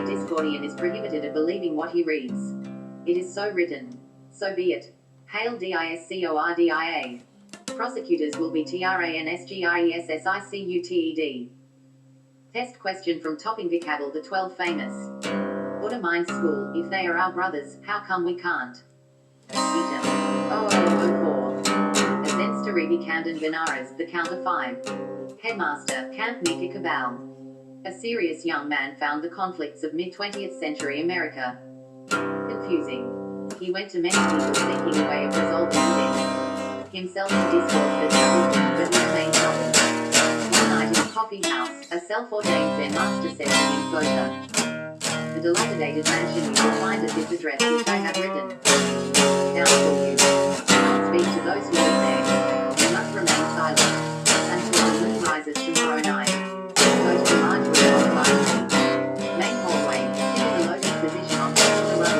Discordian is prohibited of believing what he reads. It is so written. So be it. Hail Discordia. Prosecutors will be Transgressicuted. Test question from Topping Vocabble the 12 famous. What a mind school, if they are our brothers, how come we can't? Eaton. 0004. Zenstaribi Camden Benares, the Count of 5. Headmaster, Camp Mika Cabal. A serious young man found the conflicts of mid-20th century America confusing. He went to many people seeking a way of resolving them. Himself in discourse that troubled him, but no main trouble. One night in a coffee house, a self-ordained Zen master said to him, Closer. The dilapidated mansion you will find at this address which I have written down for you. Do not speak to those who live there. You must remain silent until the moon rises tomorrow night. Go to the large room on the right main hallway, sit in the lotus position on top of the rug in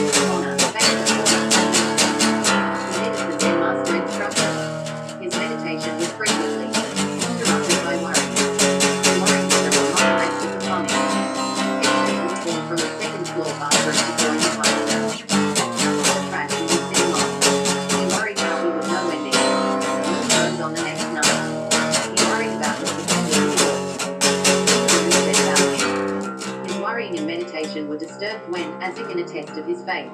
the corner, face the corner. He did as the Zen master instructed. His meditation was frequently interrupted by worry. Worrying that there was not the rest of the plumbing. Pictures would fall from the second floor bathroom to join the pipe. All trash he was sitting on. He worried how he would know when there. Moon rose on the next night. He worried about what the future would hold. Said about him. His worrying and meditation were disturbed when, as if in a test of his faith,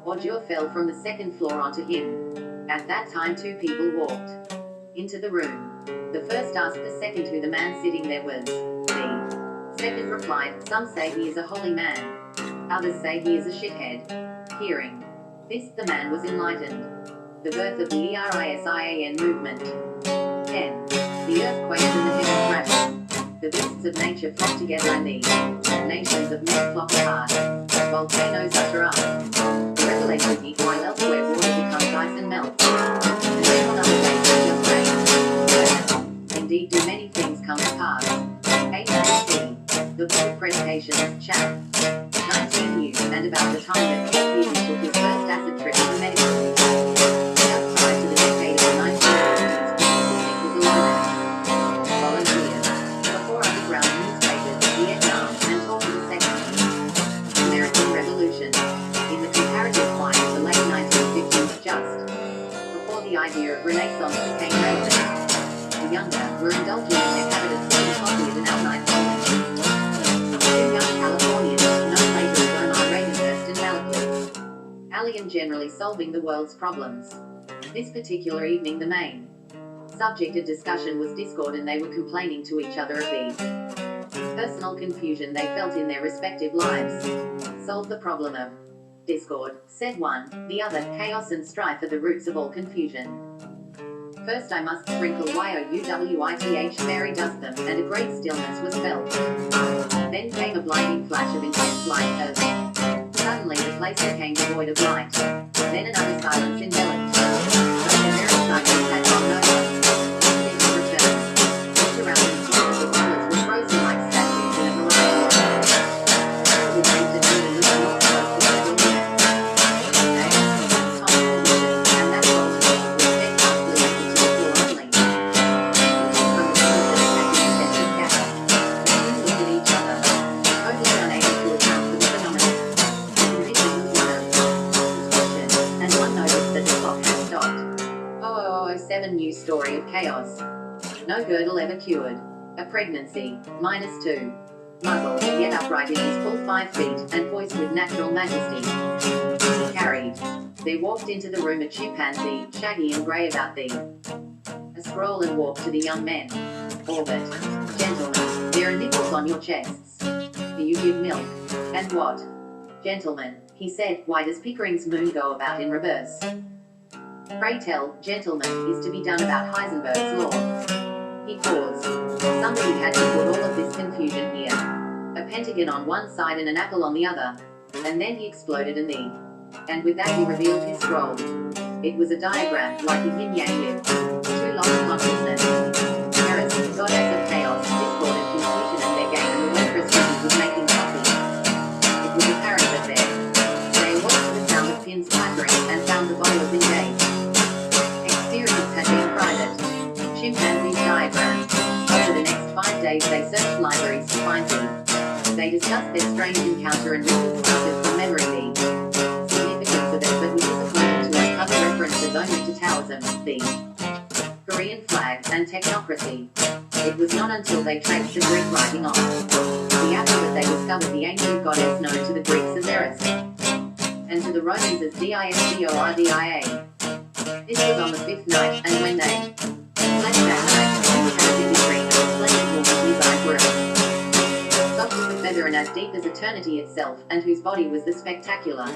ordure fell from the second floor onto him. At that time 2 people walked into the room. The first asked the second who the man sitting there was. The second replied, Some say he is a holy man. Others say he is a shithead. Hearing this, the man was enlightened. The birth of the ERISIAN movement. 10. The earthquakes and the heavens rattle. The beasts of nature flock together and the nations of men flock apart. Volcanoes utter up. The revelation heat while elsewhere water becomes ice and melts. And then on other days it just rains. Indeed do many things come to pass. 8. The Book of Predications, chap. 19 years, and about the time that Keith took his first acid trip to the medical school. Just prior to the decade of the 1950s, it was eliminated. Volunteers. Before underground newspapers, Vietnam, and talk of the Second American Revolution. In the comparative quiet of the late 1950s, just before the idea of Renaissance became relevant. The younger were indulging in their habit of sipping coffee at an outnight college. 2 young Californians, known later as Omar Regenhurst and Malakli. Alien generally solving the world's problems. This particular evening the main subject of discussion was discord, and they were complaining to each other of the personal confusion they felt in their respective lives. Solve the problem of discord, said one. The other, chaos and strife are the roots of all confusion. First I must sprinkle youwith fairy dust them, and a great stillness was felt. Then came a blinding flash of intense light as suddenly the place became devoid of light. Then another silence enveloped. But the very silence had gone nowhere. Nothing to return. The surrounding floor of the rollers were frozen like statues in a variety of ways. The raised and moving with the north coast of the building. Tom listened, and that bolt was steadfastly anchored to the floor only. From the corners of the detective scattered. The two looked at each other, totally unable to account for the phenomenon. The condition was one of distortion, and one noticed that the clock had stopped. 0007 news story of chaos. No girdle ever cured. A pregnancy, -2. Muzzle, yet upright in his full 5 feet, and poised with natural majesty. He carried. There walked into the room a chimpanzee, shaggy and grey about thee. A scroll and walked to the young men. Orbit. Gentlemen, there are nipples on your chests. Do you give milk? And what? Gentlemen, he said, why does Pickering's moon go about in reverse? Pray tell, gentlemen, is to be done about Heisenberg's law. He paused. Somebody had to put all of this confusion here. A pentagon on one side and an apple on the other. And then he exploded and with that he revealed his scroll. It was a diagram, like a yin-yang with 2 lost consciousness. Eris, goddess of chaos, discord and confusion at their game, and the waitress was making coffee. It was apparent that they awoke to the sound of pins clattering, and found the bowlers engaged. Experience had been private. Chimpanzee's diagram. Over the next 5 days they searched libraries to find him. They discussed their strange encounter and Richard started from memory the significance of it, but was disappointed to uncover references only to Taoism, the Korean flag, and technocracy. It was not until they traced the Greek writing on the apple that they discovered the ancient goddess known to the Greeks as Eris, and to the Romans as Discordia. This was on the fifth night, and when they slept that night, he had a vivid dream of a splendid woman whose eyes were soft as a feather and as deep as eternity itself, and whose body was the spectacular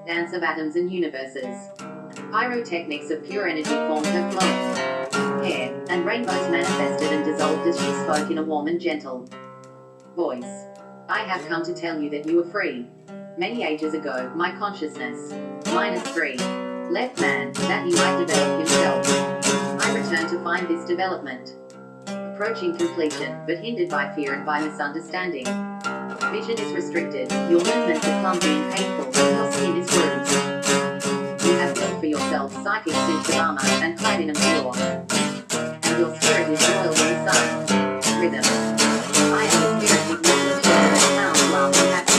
dance of atoms and universes. Pyrotechnics of pure energy formed her flowing hair, and rainbows manifested and dissolved as she spoke in a warm and gentle voice. I have come to tell you that you are free. Many ages ago, my consciousness, -3, left man, that he might develop himself. I returned to find this development approaching completion, but hindered by fear and by misunderstanding. Vision is restricted, your movements are clumsy and painful, your skin is bruised. You have built for yourself psychic suits of armor and clad in pure, and your spirit is roiled in the sun. Rhythm. I am the spirit with mortal children and sound, laugh and happy.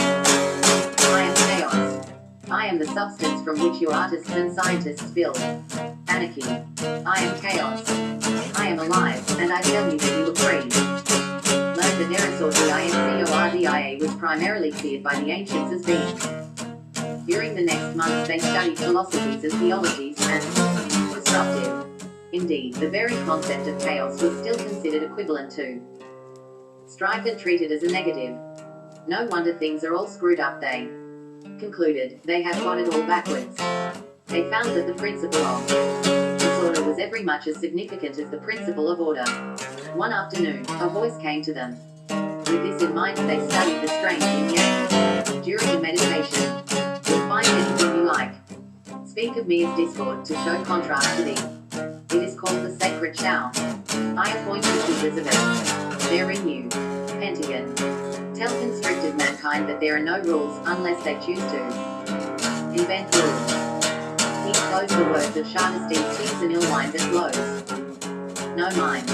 I am chaos. I am the substance from which your artists and scientists build. Anarchy. I am chaos. I am alive, and I tell you that you are free. Learn that Eris or Discordia was primarily feared by the ancients as being. During the next months they studied philosophies as theologies and disruptive. Indeed, the very concept of chaos was still considered equivalent to strife and treated as a negative. No wonder things are all screwed up, they concluded. They have got it all backwards. They found that the principle of disorder was every much as significant as the principle of order. One afternoon, a voice came to them. With this in mind, they studied the strange yin-yang. During the meditation, you'll find anything you like. Speak of me as discord to show contrast to thee. It is called the sacred Tao. I appoint the keepers of it. Their renewed pentagon. Tell constricted mankind that there are no rules unless they choose to invent rules. He closed the words of Shardesteed's tears and ill wine that flows. No mind.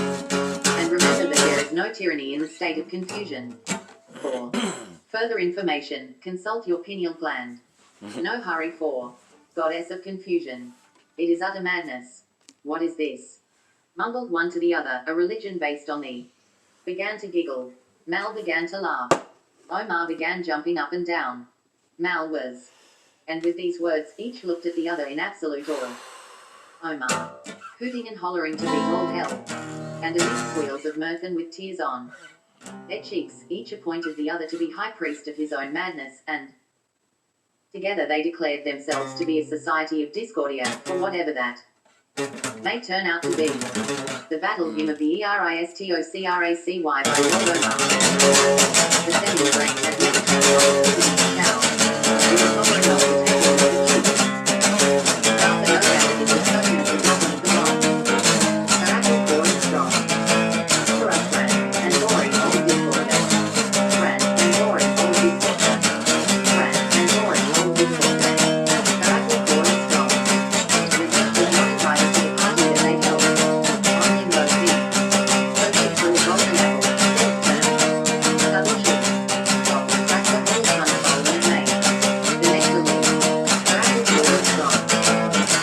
And remember that there is no tyranny in the state of confusion. For further information, consult your pineal gland. No hurry for goddess of confusion. It is utter madness. What is this? Mumbled one to the other, a religion based on the. Began to giggle. Mal began to laugh. Omar began jumping up and down. Mal was. And with these words, each looked at the other in absolute awe. Omar, hooting and hollering to beat all hell. And amidst squeals of mirth and with tears on their cheeks, each appointed the other to be high priest of his own madness, and together they declared themselves to be a society of discordia, for whatever that may turn out to be. The battle hymn of the Eristocracy by Lord Omar. The seventh rank had never come now. It was not enough to take it to the chief. Rather no doubt it was chosen as the government of the world. Caracal poor and strong. Corrupt ran, and glory all disorder. Ran, and glory all disorder. Ran, and glory all disorder. Caracal poor and strong. The church was not invited to the party that they held. Only low feet. So she threw a golden apple, silk turn. Double shoot. Off the track the whole punch bowl and made. The nectar leaf. Caracal poor and strong.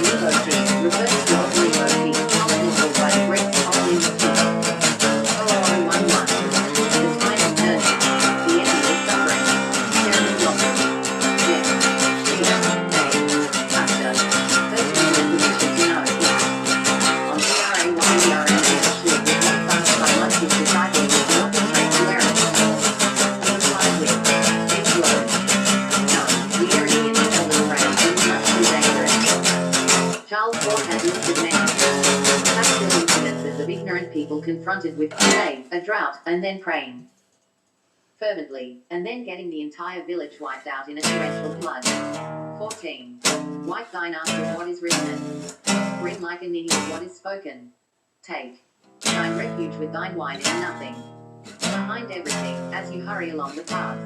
Lebo feet. Reverse floor lebo feet. Continental by the Greeks only the feet. Oh, 1-1. The tide is turning. The enemy is suffering. Terrible losses. Yes. Fear. Pain. After. First position to know. On CRA1 with not fast by much his disciple was not betrayed to error. He replied with, it's low. No, the irony in the elbow round is much too dangerous. Charles Fort had listed many factual incidences of ignorant people confronted with, say, a drought, and then praying fervently, and then getting the entire village wiped out in a torrential flood. 14. Wipe thine ass with what is written, and grin like a ninny with what is spoken. Take thine refuge with thine wine in nothing. Behind everything, as you hurry along the path.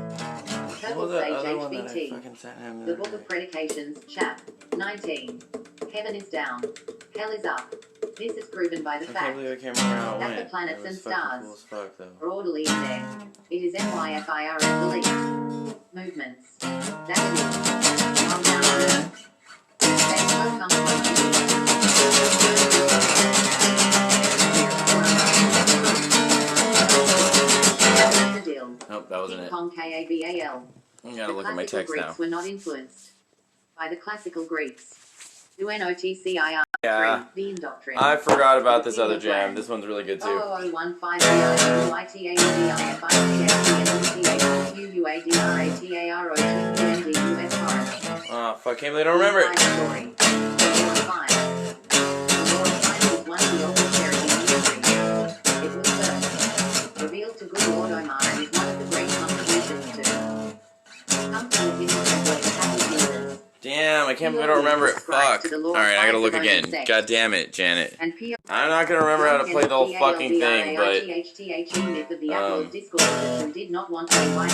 Purple Sage HBT. The Book of Predications, Chap. 19. Heaven is down. Hell is up. This is proven by the I can't fact believe I can't remember how it that went. the planets It and was fucking stars cool as fuck, though. are orderly in there. It is MYFIRS belief. Movements. That it is. Calm down on Earth. They so come from the deal. Nope, that wasn't it. Kong KABAL. I gotta look at my text Greeks now. were not influenced by the classical Greeks. UNOTCIR. Yeah. The Indoctrine. I forgot about this other jam. This one's really good too. 0015 Oh, fuck, can't believe I don't remember it. Revealed to good Lord Omar and is one of the great contributions to something of interest. Damn, I can't believe I don't remember it. Fuck. Alright, I gotta look again. God damn it, Janet. I'm not gonna remember how to play the whole fucking thing, but did not want to invite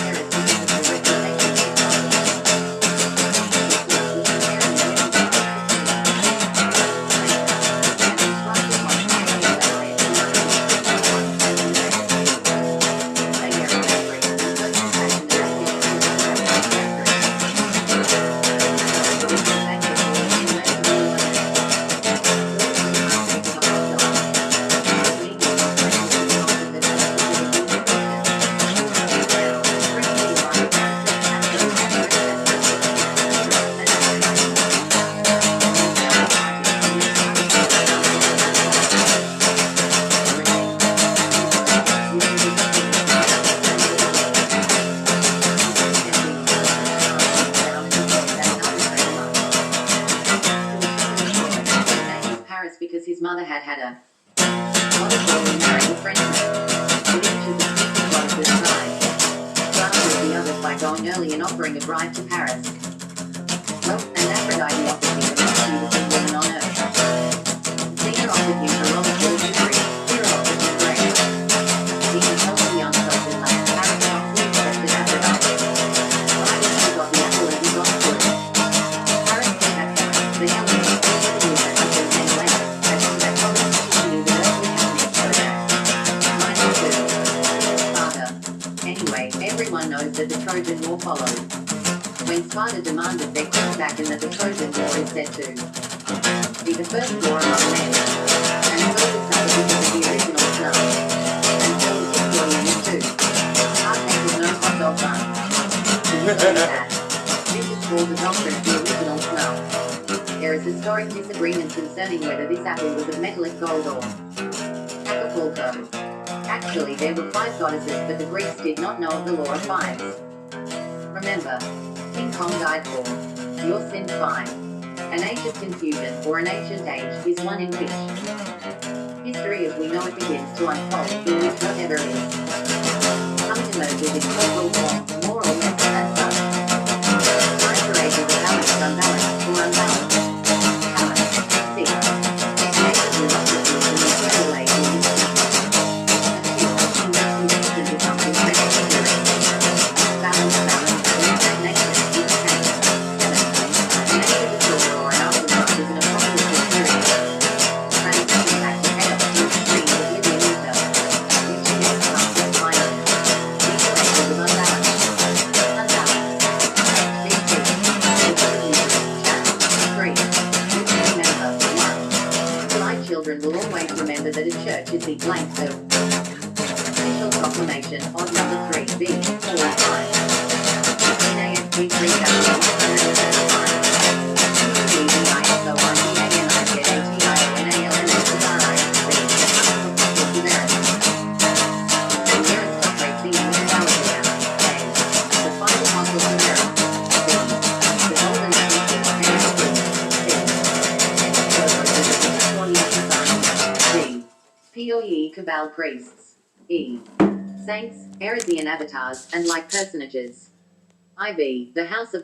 because his mother had a lot of marrying friends. With each of the speaking ones this side, rather with the others by going early and offering a bride to Paris. Well, and Aphrodite offered him the most beautiful woman on earth. Athena offered him her love of jewelry, Hera offered him grace. Athena told the young soldier that Paris promptly accepted Aphrodite. Why did she got the apple and he got through? Paris came at Hera, the Hellenic, everyone knows that the Trojan War followed. When Sparta demanded their king back and that the Trojan War is said to be the first war among men, and so was suffered because of the original snuff, and so was Historians too. Heartbeat was no hot dog bun. This is called the doctrine of the original snuff. There is historic disagreement concerning whether this apple was of metallic gold or Acapulco. Actually, there were 5 goddesses, but the Greeks did not know of the law of 5s. Remember, King Kong died for your sin 5. An age of confusion, or an ancient age, is one in which history as we know it begins to unfold, in which whatever is coming emerges in cultural form, more or less, and such. Time for ages of balance, unbalanced, or unbalanced. Balance. 6. Nations with opposites in the eternal age in which children will always remember that a church is the blank so. Official proclamation, odd number 3, B, 4, 5. 15 ASP 3135. POE Cabal priests. E. Saints, Erisian avatars, and like personages. IV. The House of